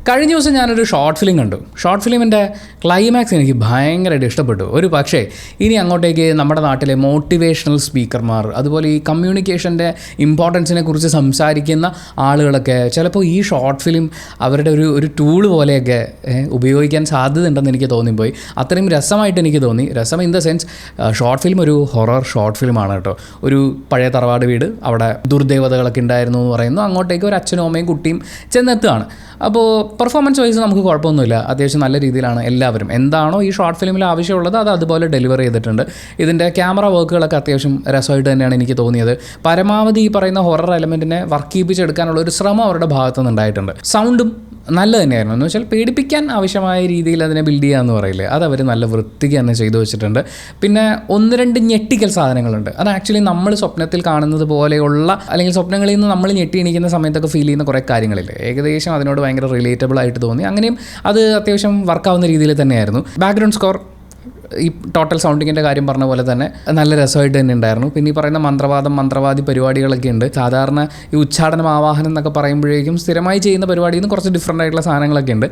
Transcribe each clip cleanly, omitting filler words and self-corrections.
കഴിഞ്ഞ ദിവസം ഞാനൊരു ഷോർട്ട് ഫിലിം കണ്ടു. ഷോർട്ട് ഫിലിമിൻ്റെ ക്ലൈമാക്സ് എനിക്ക് ഭയങ്കരമായിട്ട് ഇഷ്ടപ്പെട്ടു. ഒരു പക്ഷേ ഇനി അങ്ങോട്ടേക്ക് നമ്മുടെ നാട്ടിലെ മോട്ടിവേഷണൽ സ്പീക്കർമാർ, അതുപോലെ ഈ കമ്മ്യൂണിക്കേഷൻ്റെ ഇമ്പോർട്ടൻസിനെ കുറിച്ച് സംസാരിക്കുന്ന ആളുകളൊക്കെ ചിലപ്പോൾ ഈ ഷോർട്ട് ഫിലിം അവരുടെ ഒരു ടൂൾ പോലെയൊക്കെ ഉപയോഗിക്കാൻ സാധ്യതയുണ്ടെന്ന് എനിക്ക് തോന്നിപ്പോയി. അത്രയും രസമായിട്ട് എനിക്ക് തോന്നി. രസം in the sense short film ഒരു ഹൊറർ ഷോർട്ട് ഫിലിമാണ് കേട്ടോ. ഒരു പഴയ തറവാട് വീട്, അവിടെ ദുർദേവതകളൊക്കെ ഉണ്ടായിരുന്നു എന്ന് പറയുന്നു. അങ്ങോട്ടേക്ക് ഒരു അച്ഛനും അമ്മയും കുട്ടിയും ചെന്നെത്തുകയാണ്. അപ്പോൾ പെർഫോമൻസ് വൈസ് നമുക്ക് കുഴപ്പമൊന്നുമില്ല, അത്യാവശ്യം നല്ല രീതിയിലാണ് എല്ലാവരും. എന്താണോ ഈ ഷോർട്ട് ഫിലിമിൽ ആവശ്യമുള്ളത് അത് അതുപോലെ ഡെലിവർ ചെയ്തിട്ടുണ്ട്. ഇതിൻ്റെ ക്യാമറ വർക്കുകളൊക്കെ അത്യാവശ്യം രസമായിട്ട് തന്നെയാണ് എനിക്ക് തോന്നിയത്. പരമാവധി ഈ പറയുന്ന ഹൊറർ എലമെൻറ്റിനെ വർക്ക് ചെയ്യിപ്പിച്ചെടുക്കാനുള്ള ഒരു ശ്രമം അവരുടെ ഭാഗത്തു നിന്നുണ്ടായിട്ടുണ്ട്. സൗണ്ടും നല്ല തന്നെയായിരുന്നു. എന്ന് വെച്ചാൽ പേടിപ്പിക്കാൻ ആവശ്യമായ രീതിയിൽ അതിനെ ബിൽഡ് ചെയ്യുക എന്ന് പറയില്ലേ, അത് അവർ നല്ല വൃത്തിക്ക് തന്നെ ചെയ്തു വെച്ചിട്ടുണ്ട്. പിന്നെ 1-2 ഞെട്ടിക്കൽ സാധനങ്ങളുണ്ട്. അത് ആക്ച്വലി നമ്മൾ സ്വപ്നത്തിൽ കാണുന്നത് പോലെയുള്ള, അല്ലെങ്കിൽ സ്വപ്നങ്ങളിൽ നിന്ന് നമ്മൾ ഞെട്ടി എണീക്കുന്ന സമയത്തൊക്കെ ഫീൽ ചെയ്യുന്ന കുറേ കാര്യങ്ങളില്ലേ, ഏകദേശം അതിനോട് ഭയങ്കര റിലേറ്റബിൾ ആയിട്ട് തോന്നി. അങ്ങനെയും അത് അത്യാവശ്യം വർക്കാവുന്ന രീതിയിൽ തന്നെയായിരുന്നു. ബാക്ക്ഗ്രൗണ്ട് സ്കോർ ഈ ടോട്ടൽ സൗണ്ടിങ്ങിൻ്റെ കാര്യം പറഞ്ഞ പോലെ തന്നെ നല്ല രസമായിട്ട് തന്നെ ഉണ്ടായിരുന്നു. പിന്നെ ഈ പറയുന്ന മന്ത്രവാദി പരിപാടികളൊക്കെ ഉണ്ട്. സാധാരണ ഈ ഉച്ചാടനം, ആവാഹനം എന്നൊക്കെ പറയുമ്പോഴേക്കും സ്ഥിരമായി ചെയ്യുന്ന പരിപാടിയിൽ നിന്ന് കുറച്ച് ഡിഫറൻ്റ് ആയിട്ടുള്ള സാധനങ്ങളൊക്കെ ഉണ്ട്.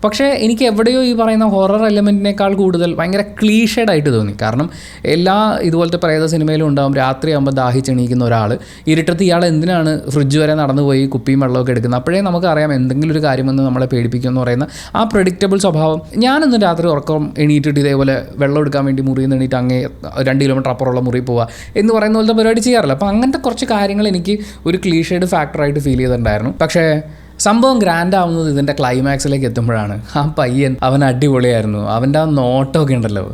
പക്ഷേ എനിക്ക് എവിടെയോ ഈ പറയുന്ന ഹൊറർ എലമെൻറ്റിനേക്കാൾ കൂടുതൽ ഭയങ്കര ക്ലീഷേഡ് ആയിട്ട് തോന്നി. കാരണം എല്ലാ ഇതുപോലത്തെ പ്രേത സിനിമയിലും ഉണ്ടാകും, രാത്രിയാകുമ്പോൾ ദാഹിച്ചെണീക്കുന്ന ഒരാൾ, ഇരുട്ടത്ത് ഇയാൾ എന്തിനാണ് ഫ്രിഡ്ജ് വരെ നടന്നു പോയി കുപ്പിയും വെള്ളമൊക്കെ എടുക്കുന്നത്, അപ്പോഴേ നമുക്കറിയാം എന്തെങ്കിലും ഒരു കാര്യമെന്ന് നമ്മളെ പേടിപ്പിക്കുമെന്ന് പറയുന്ന ആ പ്രെഡിക്റ്റബിൾ സ്വഭാവം. ഞാനൊന്ന് രാത്രി ഉറക്കം എണീറ്റിട്ട് ഇതേപോലെ വെള്ളം എടുക്കാൻ വേണ്ടി മുറിയിൽ നിന്ന് എണീറ്റ് അങ്ങേ 2 കിലോമീറ്റർ അപ്പുറമുള്ള മുറിയിൽ പോവുക എന്ന് പറയുന്ന പോലത്തെ പരിപാടി ചെയ്യാറില്ല. അപ്പോൾ അങ്ങനത്തെ കുറച്ച് കാര്യങ്ങൾ എനിക്ക് ഒരു ക്ലീഷേഡ് ഫാക്ടറായിട്ട് ഫീൽ ചെയ്തിട്ടുണ്ടായിരുന്നു. പക്ഷേ സംഭവം ഗ്രാൻഡ് ആവുന്നത് ഇതിൻ്റെ ക്ലൈമാക്സിലേക്ക് എത്തുമ്പോഴാണ്. ആ പയ്യൻ അവൻ അടിപൊളിയായിരുന്നു. അവൻ്റെ ആ നോട്ടമൊക്കെ ഉണ്ടല്ലോ,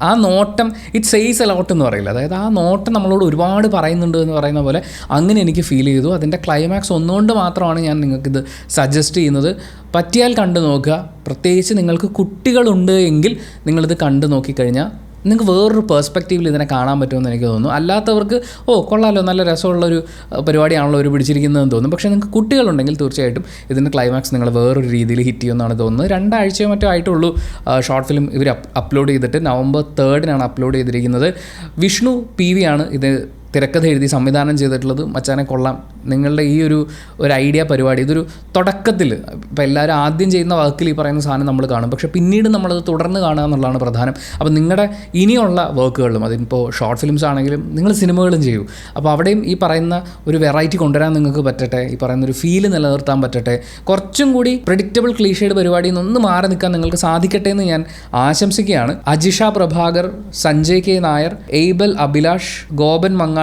ആ നോട്ടം ഇറ്റ് സെയ്സ് എ ലോട്ട് എന്ന് പറയില്ല. അതായത് ആ നോട്ടം നമ്മളോട് ഒരുപാട് പറയുന്നുണ്ട് എന്ന് പറയുന്ന പോലെ അങ്ങനെ എനിക്ക് ഫീൽ ചെയ്തു. അതിൻ്റെ ക്ലൈമാക്സ് ഒന്നുകൊണ്ട് മാത്രമാണ് ഞാൻ നിങ്ങൾക്കിത് സജസ്റ്റ് ചെയ്യുന്നത്. പറ്റിയാൽ കണ്ടു നോക്കുക. പ്രത്യേകിച്ച് നിങ്ങൾക്ക് കുട്ടികളുണ്ട് എങ്കിൽ നിങ്ങളിത് കണ്ടു നോക്കിക്കഴിഞ്ഞാൽ നിങ്ങൾക്ക് വേറൊരു പേഴ്സ്പെക്റ്റീവിൽ ഇതിനെ കാണാൻ പറ്റുമെന്ന് എനിക്ക് തോന്നുന്നു. അല്ലാത്തവർക്ക് കൊള്ളാമല്ലോ, നല്ല രസമുള്ളൊരു പരിപാടിയാണല്ലോ ഒരു പിടിച്ചിരിക്കുന്നതെന്ന് തോന്നും. പക്ഷേ നിങ്ങൾക്ക് കുട്ടികളുണ്ടെങ്കിൽ തീർച്ചയായിട്ടും ഇതിൻ്റെ ക്ലൈമാക്സ് നിങ്ങൾ വേറൊരു രീതിയിൽ ഹിറ്റ് ചെയ്യുമെന്നാണ് തോന്നുന്നത്. 2 ആഴ്ചയോ മറ്റോ ആയിട്ടുള്ളൂ ഷോർട്ട് ഫിലിം ഇവർ അപ്ലോഡ് ചെയ്തിട്ട്. November 3 അപ്ലോഡ് ചെയ്തിരിക്കുന്നത്. വിഷ്ണു PV ആണ് ഇത് തിരക്കഥ എഴുതി സംവിധാനം ചെയ്തിട്ടുള്ളത്. മച്ചാനെ കൊള്ളാം. നിങ്ങളുടെ ഈ ഒരു ഐഡിയ പരിപാടി ഇതൊരു തുടക്കത്തിൽ ഇപ്പോൾ എല്ലാവരും ആദ്യം ചെയ്യുന്ന വർക്കിൽ ഈ പറയുന്ന സാധനം നമ്മൾ കാണും, പക്ഷേ പിന്നീട് നമ്മളത് തുടർന്ന് കാണുക എന്നുള്ളതാണ് പ്രധാനം. അപ്പോൾ നിങ്ങളുടെ ഇനിയുള്ള വർക്കുകളിലും, അതിപ്പോൾ ഷോർട്ട് ഫിലിംസ് ആണെങ്കിലും നിങ്ങൾ സിനിമകളും ചെയ്യൂ. അപ്പോൾ അവിടെയും ഈ പറയുന്ന ഒരു വെറൈറ്റി കൊണ്ടുവരാൻ നിങ്ങൾക്ക് പറ്റട്ടെ, ഈ പറയുന്ന ഒരു ഫീല് നിലനിർത്താൻ പറ്റട്ടെ, കുറച്ചും കൂടി പ്രെഡിക്റ്റബിൾ ക്ലീഷേഡ് പരിപാടിയിൽ നിന്ന് മാറി നിൽക്കാൻ നിങ്ങൾക്ക് സാധിക്കട്ടെ എന്ന് ഞാൻ ആശംസിക്കുകയാണ്. അജിഷ പ്രഭാകർ, സഞ്ജയ് K. നായർ, എയ്ബൽ അഭിലാഷ്, ഗോപൻ മങ്ങാട്ട്,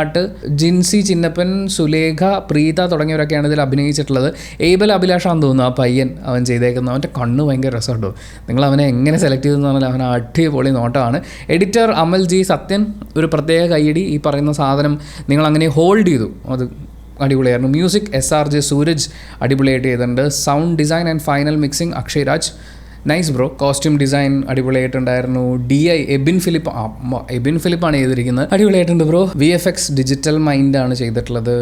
ജിൻസി ചിന്നപ്പൻ, സുലേഖ, പ്രീത തുടങ്ങിയവരൊക്കെയാണ് ഇതിൽ അഭിനയിച്ചിട്ടുള്ളത്. എയ്ബൽ അഭിലാഷാന്ന് തോന്നുന്നു ആ പയ്യൻ അവൻ ചെയ്തേക്കുന്നത്. അവൻ്റെ കണ്ണ് ഭയങ്കര രസമുണ്ടോ. നിങ്ങൾ അവനെ എങ്ങനെ സെലക്ട് ചെയ്തെന്ന് പറഞ്ഞാൽ അവൻ അടിപൊളി നോട്ടമാണ്. എഡിറ്റർ അമൽ G. സത്യൻ, ഒരു പ്രത്യേക കൈയടി. ഈ പറയുന്ന സാധനം നിങ്ങളങ്ങനെ ഹോൾഡ് ചെയ്തു, അത് അടിപൊളിയായിരുന്നു. മ്യൂസിക് SRJ സൂരജ് അടിപൊളിയായിട്ട് ചെയ്തിട്ടുണ്ട്. Sound design and final mixing Akshay Raj. Nice bro. Costume design അടിപൊളിയായിട്ടുണ്ടായിരുന്നു. DI എബിൻ ഫിലിപ്പാണ് ചെയ്തിരിക്കുന്നത്. അടിപൊളിയായിട്ടുണ്ട് ബ്രോ. VFX ഡിജിറ്റൽ മൈൻഡാണ് ചെയ്തിട്ടുള്ളത്.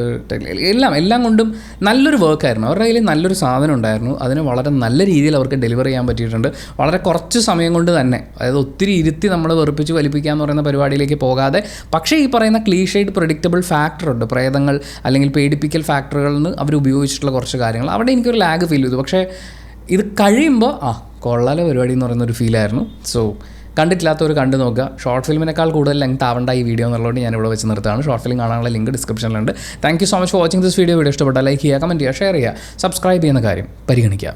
എല്ലാം കൊണ്ടും നല്ലൊരു വർക്കായിരുന്നു. അവരുടെ കയ്യിൽ നല്ലൊരു സാധനം ഉണ്ടായിരുന്നു. അതിന് വളരെ നല്ല രീതിയിൽ അവർക്ക് ഡെലിവർ ചെയ്യാൻ പറ്റിയിട്ടുണ്ട്. വളരെ കുറച്ച് സമയം കൊണ്ട് തന്നെ, അതായത് ഒത്തിരി ഇരുത്തി നമ്മൾ വെറുപ്പിച്ച് വലിപ്പിക്കുക എന്ന് പറയുന്ന പരിപാടിയിലേക്ക് പോകാതെ, പക്ഷേ ഈ പറയുന്ന ക്ലീഷേഡ് പ്രെഡിക്റ്റബിൾ ഫാക്ടറുണ്ട്, പ്രേതങ്ങൾ അല്ലെങ്കിൽ പേടിപ്പിക്കൽ ഫാക്ടറുകളിൽ നിന്ന് അവർ ഉപയോഗിച്ചിട്ടുള്ള കുറച്ച് കാര്യങ്ങൾ. അവിടെ എനിക്കൊരു ലാഗ് ഫീൽ ചെയ്തു. പക്ഷേ ഇത് കഴിയുമ്പോൾ കൊള്ളാല പരിപാടി എന്ന് പറയുന്നൊരു ഫീലായിരുന്നു. സോ കണ്ടിട്ടില്ലാത്തവർ കണ്ടു നോക്കുക. ഷോർട്ട് ഫിലിമിനേക്കാൾ കൂടുതൽ ലെങ്ത് ആവേണ്ട ഈ വീഡിയോ എന്നുള്ളതുകൊണ്ട് ഞാനിവിടെ വെച്ച് നിർത്താണ്. ഷോർട്ട് ഫിലിം കാണാനുള്ള ലിങ്ക് ഡിസ്ക്രിപ്ഷനിലുണ്ട്. Thank you so much for watching this video. ഇഷ്ടപ്പെട്ടാൽ ലൈക്ക് ചെയ്യുക, കമൻറ്റ് ചെയ്യുക, ഷെയർ ചെയ്യുക, സബ്സ്ക്രൈബ് ചെയ്യുന്ന കാര്യം പരിഗണിക്കുക.